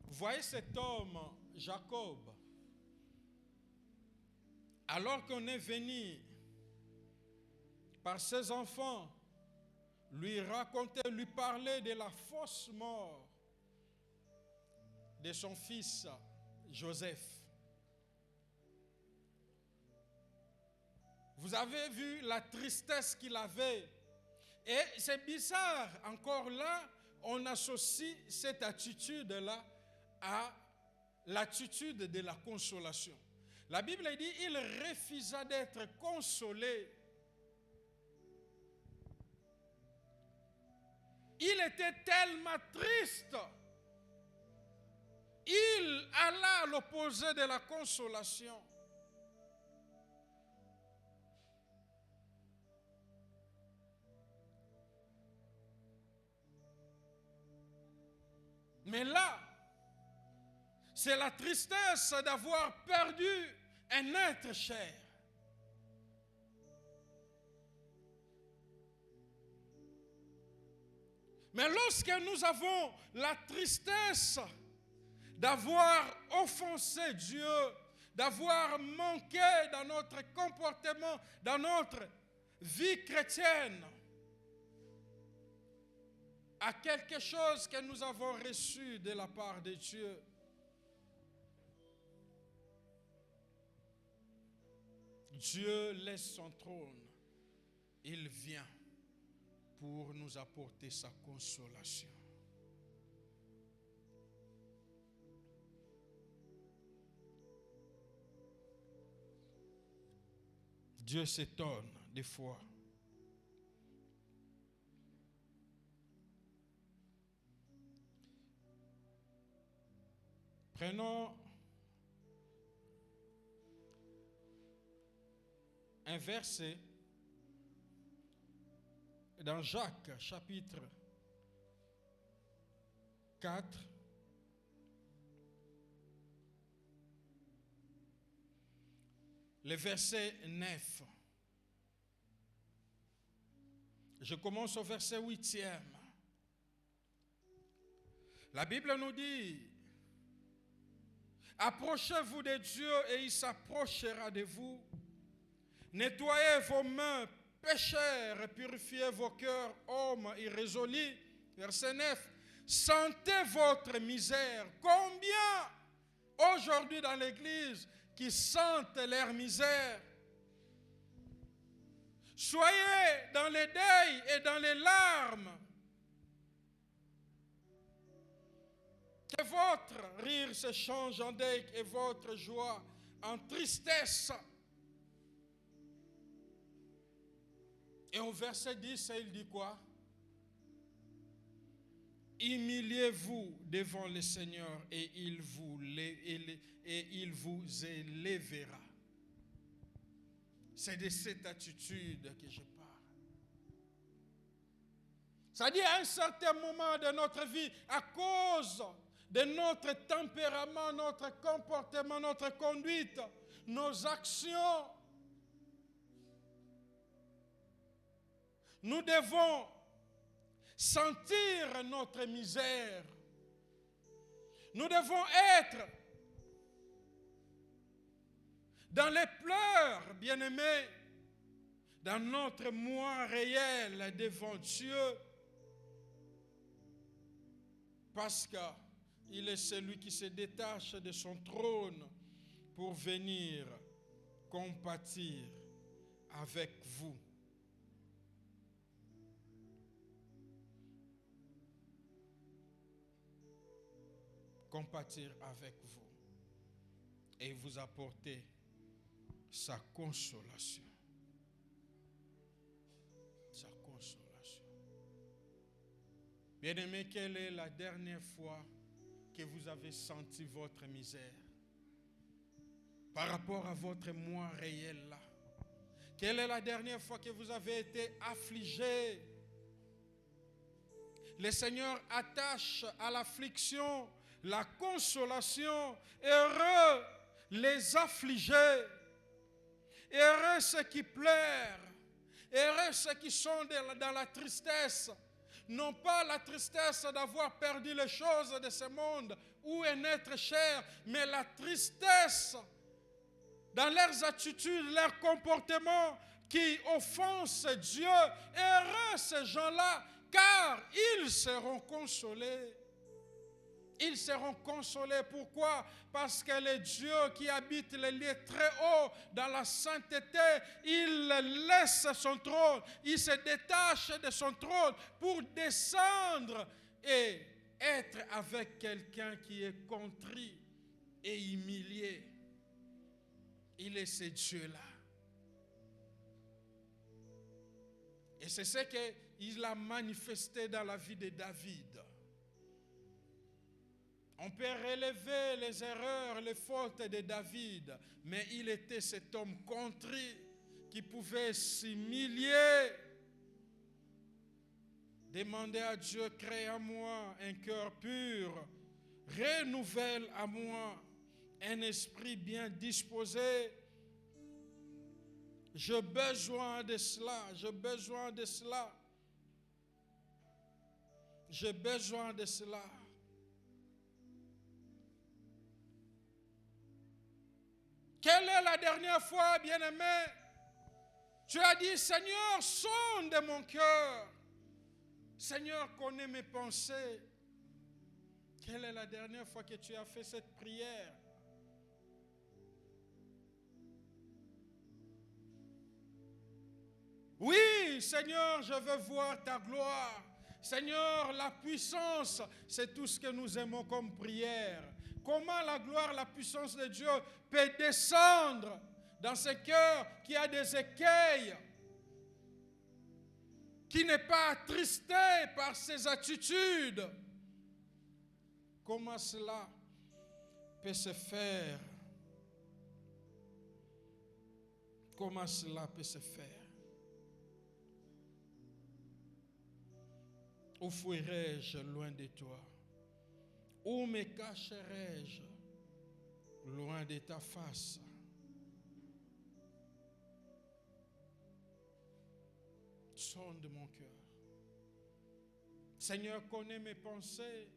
vous voyez cet homme, Jacob, alors qu'on est venu par ses enfants, lui raconter, lui parler de la fausse mort de son fils Joseph. Vous avez vu la tristesse qu'il avait. Et c'est bizarre, encore là, on associe cette attitude-là à l'attitude de la consolation. La Bible dit, il refusa d'être consolé. Il était tellement triste. Il alla à l'opposé de la consolation. Mais là, c'est la tristesse d'avoir perdu un être cher. Mais lorsque nous avons la tristesse d'avoir offensé Dieu, d'avoir manqué dans notre comportement, dans notre vie chrétienne, à quelque chose que nous avons reçu de la part de Dieu, Dieu laisse son trône, il vient pour nous apporter sa consolation. Dieu s'étonne des fois. Prenons un verset dans Jacques chapitre 4. Le verset 9. Je commence au verset 8e. La Bible nous dit, approchez-vous de Dieu et il s'approchera de vous. Nettoyez vos mains, pécheurs, purifiez vos cœurs, hommes irrésolus. Verset 9. Sentez votre misère. Combien aujourd'hui dans l'église qui sentent leur misère? Soyez dans les deuils et dans les larmes. Que votre rire se change en deuil et votre joie en tristesse. Et au verset 10, il dit quoi? Humiliez-vous devant le Seigneur et il vous élèvera. C'est de cette attitude que je parle. C'est-à-dire à un certain moment de notre vie, à cause de notre tempérament, notre comportement, notre conduite, nos actions, nous devons sentir notre misère. Nous devons être dans les pleurs, bien-aimés, dans notre moi réel devant Dieu. parce qu'il est celui qui se détache de son trône pour venir compatir avec vous. Compatir avec vous et vous apporter sa consolation. Sa consolation. Bien-aimés, quelle est la dernière fois que vous avez senti votre misère par rapport à votre moi réel là? Quelle est la dernière fois que vous avez été affligé? Le Seigneur attache à l'affliction la consolation. Heureux les affligés, heureux ceux qui pleurent, heureux ceux qui sont dans la tristesse. Non pas la tristesse d'avoir perdu les choses de ce monde ou un être cher, mais la tristesse dans leurs attitudes, leurs comportements qui offensent Dieu. Heureux ces gens-là, car ils seront consolés. Ils seront consolés. Pourquoi? Parce que le Dieu qui habite les lieux très hauts dans la sainteté, il laisse son trône, il se détache de son trône pour descendre et être avec quelqu'un qui est contrit et humilié. Il est ce Dieu-là. Et c'est ce qu'il a manifesté dans la vie de David. On peut relever les erreurs, les fautes de David, mais il était cet homme contrit qui pouvait s'humilier. Demander à Dieu, crée en moi un cœur pur, renouvelle à moi un esprit bien disposé. J'ai besoin de cela, j'ai besoin de cela. J'ai besoin de cela. Quelle est la dernière fois, bien-aimé, tu as dit, Seigneur, sonde mon cœur. Seigneur, connais mes pensées. Quelle est la dernière fois que tu as fait cette prière? Oui, Seigneur, je veux voir ta gloire. Seigneur, la puissance, c'est tout ce que nous aimons comme prière. Comment la gloire, la puissance de Dieu peut descendre dans ce cœur qui a des écueils, qui n'est pas attristé par ses attitudes? Comment cela peut se faire? Comment cela peut se faire? Où fuirai-je loin de toi? Où me cacherai-je loin de ta face? Sonde mon cœur. Seigneur, connais mes pensées.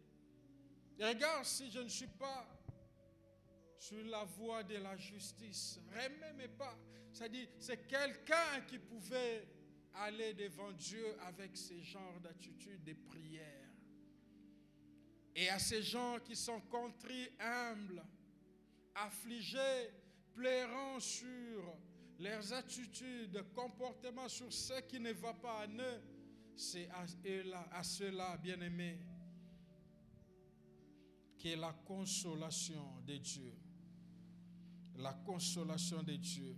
Et regarde si je ne suis pas sur la voie de la justice. Remets mes pas. C'est-à-dire, c'est quelqu'un qui pouvait aller devant Dieu avec ce genre d'attitude de prière. Et à ces gens qui sont contrits, humbles, affligés, pleurant sur leurs attitudes, comportements, sur ce qui ne va pas en eux, c'est à ceux-là, bien-aimés, que la consolation de Dieu, la consolation de Dieu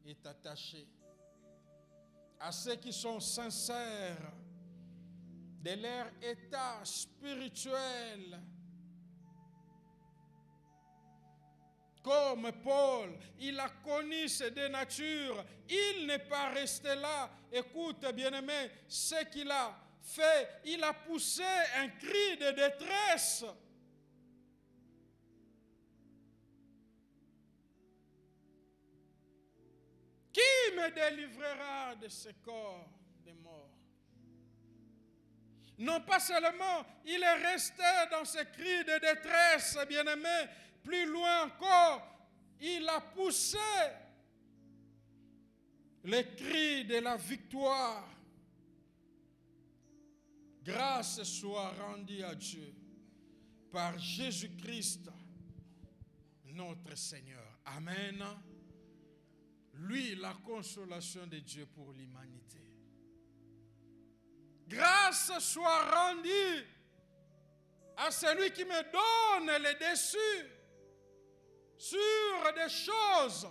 est attachée. À ceux qui sont sincères de leur état spirituel. Comme Paul, il a connu ces deux natures. Il n'est pas resté là. Écoute, bien-aimé, ce qu'il a fait, il a poussé un cri de détresse. Qui me délivrera de ce corps de mort? Non pas seulement, il est resté dans ce cri de détresse, bien-aimé, plus loin encore, il a poussé le cri de la victoire. Grâce soit rendue à Dieu. par Jésus-Christ, notre Seigneur. Amen. Lui, la consolation de Dieu pour l'humanité. Grâce soit rendue à celui qui me donne le dessus sur des choses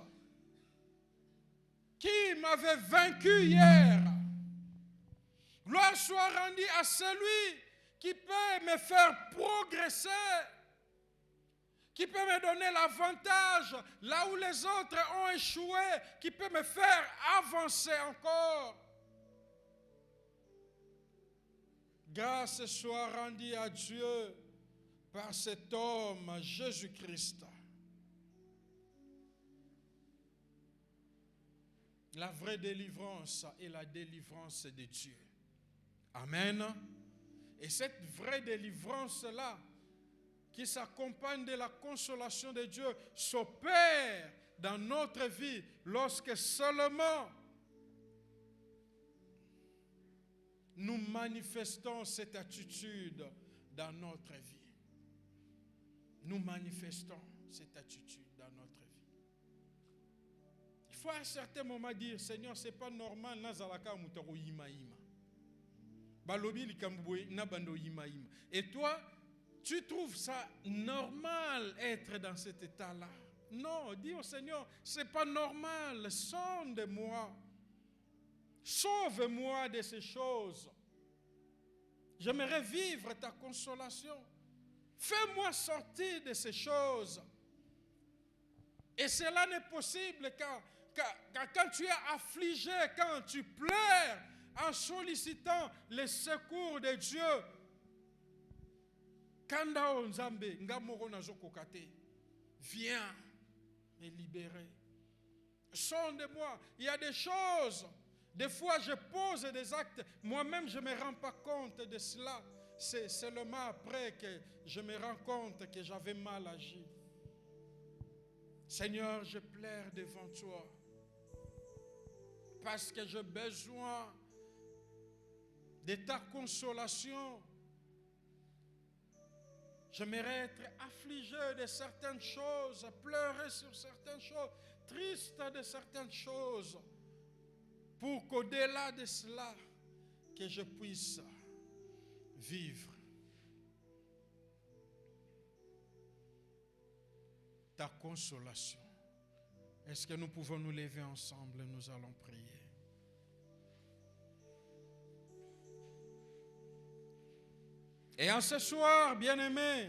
qui m'avaient vaincu hier. Gloire soit rendue à celui qui peut me faire progresser, qui peut me donner l'avantage là où les autres ont échoué, qui peut me faire avancer encore. Grâce soit rendue à Dieu par cet homme, Jésus-Christ. La vraie délivrance est la délivrance de Dieu. Amen. Et cette vraie délivrance-là, qui s'accompagne de la consolation de Dieu, s'opère dans notre vie lorsque seulement nous manifestons cette attitude dans notre vie. Nous manifestons cette attitude dans notre vie. Il faut à un certain moment dire, Seigneur, ce n'est pas normal. Et toi, tu trouves ça normal être dans cet état-là? Non, dis au Seigneur, ce n'est pas normal. Sonde-moi. Sauve-moi de ces choses. J'aimerais vivre ta consolation. Fais-moi sortir de ces choses. Et cela n'est possible quand tu es affligé, quand tu pleures en sollicitant le secours de Dieu. Kanda Nzambe, ngamoro nazokokate. Viens me libérer. Sonde-moi. Il y a des choses. Des fois, je pose des actes. Moi-même, je ne me rends pas compte de cela. C'est seulement après que je me rends compte que j'avais mal agi. Seigneur, je pleure devant toi. Parce que j'ai besoin de ta consolation. J'aimerais être affligé de certaines choses, pleurer sur certaines choses, triste de certaines choses, pour qu'au-delà de cela, que je puisse vivre ta consolation. Est-ce que nous pouvons nous lever ensemble? Nous allons prier. Et en ce soir, bien-aimés,